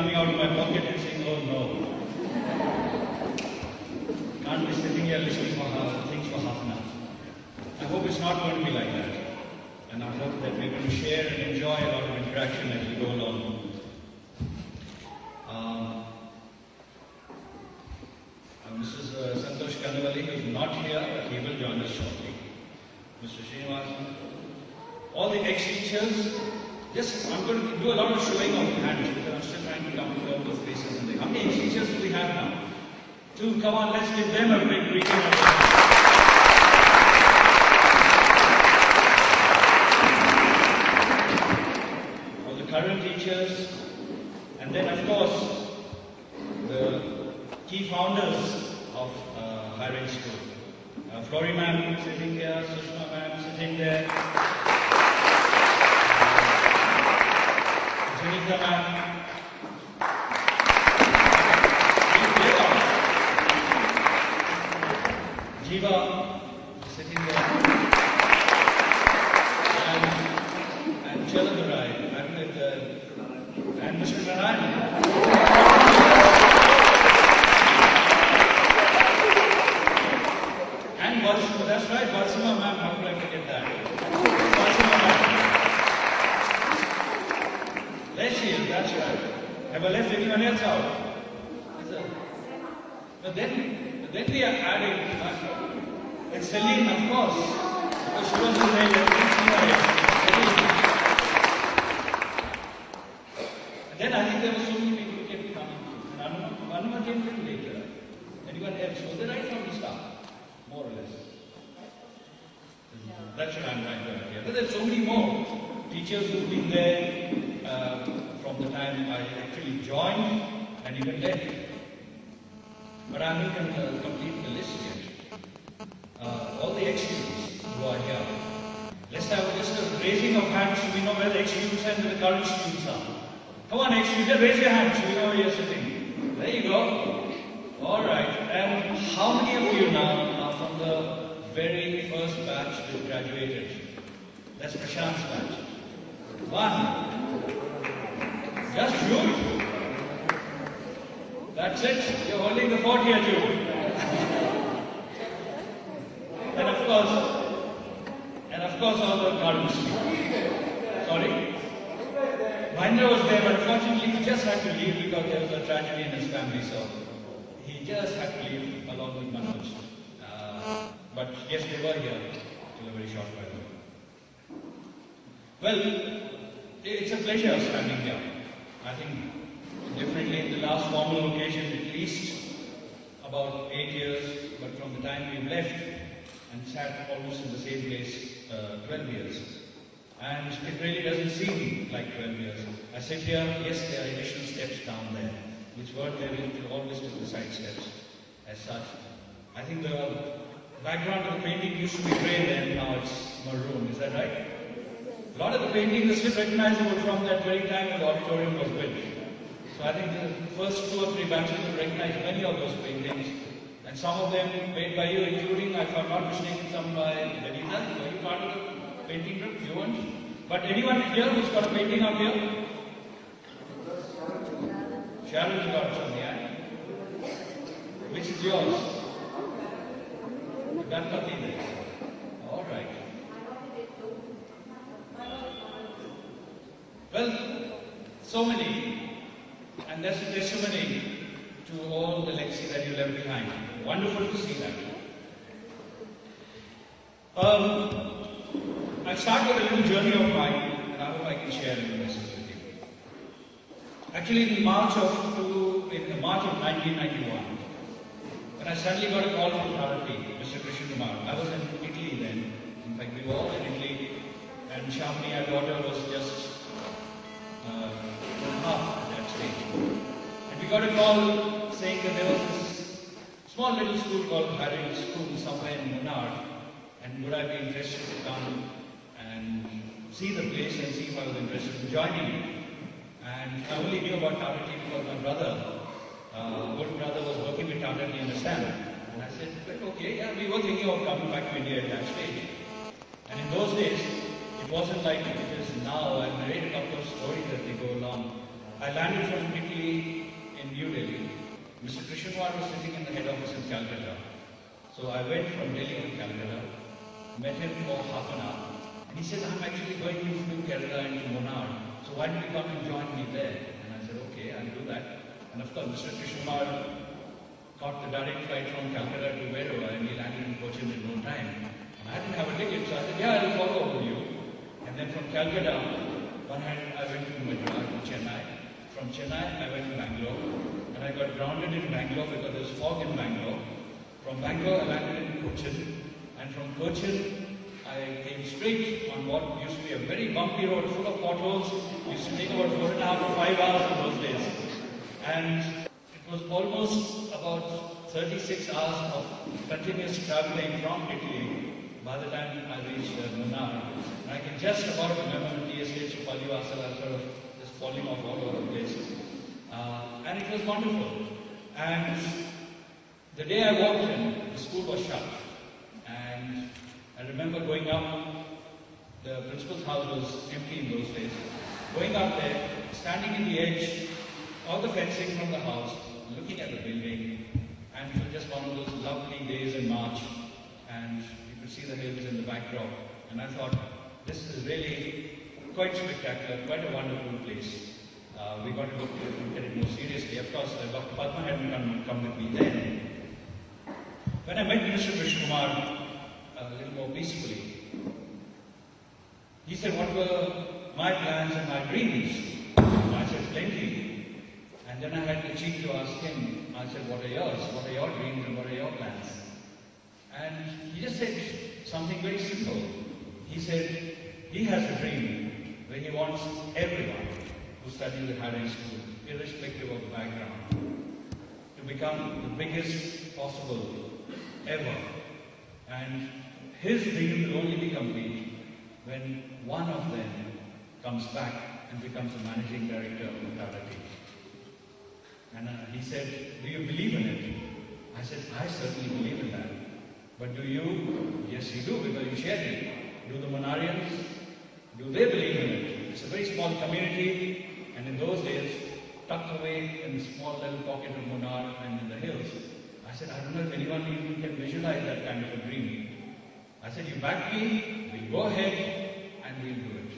coming out of my pocket and saying, oh no. Can't be sitting here listening for things for half an hour. I hope it's not going to be like that. And I hope that we're going to share and enjoy a lot of interaction as we go along. Mrs. Santosh Kanavali, who is not here, but he will join us shortly. Mr. Srinivasan, all the ex-teachers, I'm going to do a lot of showing of hands because I'm still trying to come to all those faces. And how many ex-teachers do we have now? 2, come on, let's give them a big greeting. All the current teachers, and then of course, the key founders of higher school. Flori ma'am sitting there, Sushma ma'am sitting there, Sunita ma'am, Jiva sitting there, and Chaladurai, and Mr. Narayan. That's right, Varsima ma'am, how could I forget that? Varsima ma'am. There she is, that's right. Have I left anyone else out? But then we are adding, and Celine, of course, because she wasn't there yet. And then I think there were so many people who kept coming. And Anuma came a little later. Anyone else? Was it right from the start? More or less. That's what I'm trying to idea. But there's so many more teachers who've been there from the time I actually joined and even left. But I'm not going to complete the list yet. All the ex-students who are here. Let's have just a raising of hands so we know where the ex-students and the current students are. Come on, ex-students, raise your hands so we know where you're sitting. There you go. All right. And how many of you now are from the very first batch that graduated? That's Prashant's batch. 1. Just Jude. That's it. You're holding the fort here, Jude. And of course, all the current students. Sorry? Mahendra was there, but unfortunately he just had to leave because there was a tragedy in his family, so he just had to leave along with Manoj. But yes, they were here till a very short while. Well, it's a pleasure standing here. I think definitely in the last formal occasion at least about 8 years, but from the time we left and sat almost in the same place 12 years. And it really doesn't seem like 12 years. I sit here, yes, there are additional steps down there, which weren't there, we always took the side steps as such. I think the background of the painting used to be grey then, now it's maroon, is that right? A lot of the painting is still recognizable from that very time when the auditorium was built. So I think the first 2 or 3 batches will recognize many of those paintings, and some of them made by you, including, if I'm not mistaken, some by Benita. Were you part of the painting group? You weren't? But anyone here who's got a painting up here? Sharon's got some, yeah? Which is yours? Ganpati there. All right. Well, so many. And that's a testimony to all the legacy that you left behind. Wonderful to see that. I'll start with a little journey of mine, and I hope I can share a little message with you. Actually, in March of 1991, when I suddenly got a call from Tharati, Mr. Krishna Kumar. I was in Italy then. In fact, we were all in Italy, and Shamini, our daughter, was just 1.5 at that stage. And we got a call saying that there was this small little school called Haring School somewhere in Munnar, and would I be interested to come and see the place and see if I was interested in joining it. And I only knew about Tharati because my brother, good brother, was working with Tharati in Assam. And I said, well, okay, yeah, we were thinking of coming back to India at that stage. And in those days, it wasn't like it is now. I've narrated a couple of stories as they go along. I landed from Italy in New Delhi. Mr. Krishnawar was sitting in the head office in Calcutta. So I went from Delhi to Calcutta, met him for half an hour, and he said, I'm actually going to Kerala into Munnar, so why don't you come and join me there? And I said, okay, I'll do that. And of course, Mr. Krishnawar caught the direct flight from Calcutta to wherever, and he landed in Cochin in no time. And I didn't have a ticket, so I said, yeah, I'll follow up with you. And then from Calcutta, one hand I went to Madras, to Chennai. From Chennai, I went to Bangalore, and I got grounded in Bangalore because there was fog in Bangalore. From Bangalore, I landed in Cochin, and from Cochin, I came straight on what used to be a very bumpy road full of potholes. It used to take about 4.5 to 5 hours in those days. And it was almost about 36 hours of continuous traveling from Italy by the time I reached Munnar. And I can just about remember the TSH of Pallivasala sort of just falling off all over the place. And it was wonderful. And the day I walked in, the school was shut. And I remember going up, the principal's house was empty in those days. Going up there, standing in the edge of the fencing from the house, looking at the building, and it was just one of those lovely days in March, and you could see the hills in the backdrop. And I thought, this is really quite spectacular, quite a wonderful place. We got to look at it more seriously. Of course, Dr. Padma hadn't come with me then. When I met Mr. Vishkumar a little more peacefully, he said, what were my plans and my dreams? And I said, plenty. And then I had the cheek to ask him, I said, what are yours? What are your dreams and what are your plans? And he just said something very simple. He said, he has a dream where he wants everyone who studies at higher school, irrespective of the background, to become the biggest possible ever. And his dream will only be complete when one of them comes back and becomes the managing director of the charity. And he said, do you believe in it? I said, I certainly believe in that. But do you? Yes, you do, because you share it. Do the Munarians? Do they believe in it? It's a very small community, and in those days, tucked away in a small little pocket of Munnar and in the hills. I said, I don't know if anyone even can visualize that kind of a dream. I said, you back me, we'll go ahead, and we'll do it.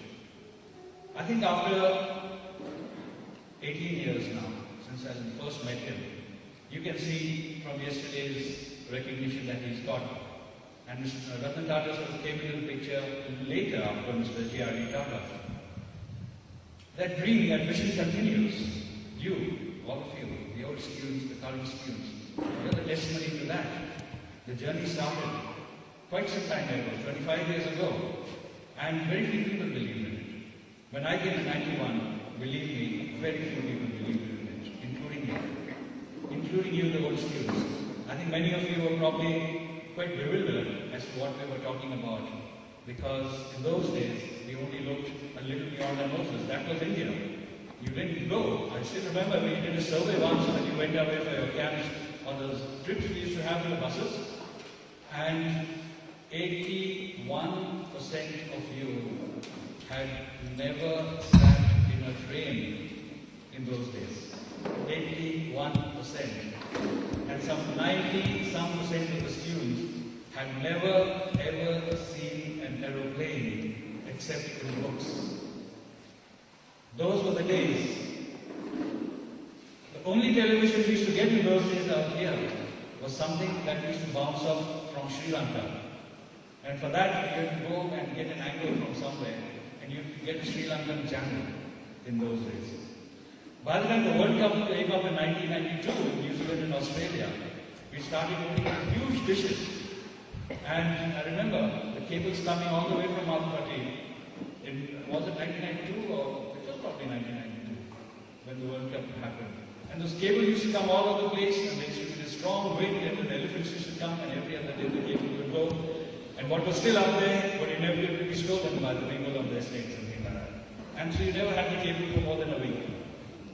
I think after 18 years now, since I first met him, you can see from yesterday's recognition that he's got. And Mr. Ratan Tata sort of came into the picture later after Mr. G.R.D. Tata. That dream, that mission continues. You, all of you, the old students, the current students, you're the testimony to that. The journey started quite some time ago, 25 years ago, and very few people believed in it. When I came in 91, believe me, very few people believed in it, including you, the old students. I think many of you were probably quite bewildered as to what we were talking about, because in those days, we only looked a little beyond our noses. That was India. You didn't go. I still remember we did a survey once when you went away for your camps on those trips we used to have in the buses, and 81% of you had never sat in a train in those days. 81%. And some 90% of the students had never ever seen an aeroplane except in books. Those were the days. The only television we used to get in those days out here was something that used to bounce off from Sri Lanka. And for that, you had to go and get an angle from somewhere, and you get a Sri Lankan channel in those days. By the time the World Cup came up in 1992 in New Zealand and Australia, we started looking at huge dishes. And I remember the cables coming all the way from Madhupati. Was it 1992 or it was probably 1992 when the World Cup happened. And those cables used to come all over the place, and there used to be this strong wind, and the elephants used to come, and every other day the cable would go. And what was still out there would inevitably be stolen by the people on the estates and things like that. And so you never had the cable for more than a week.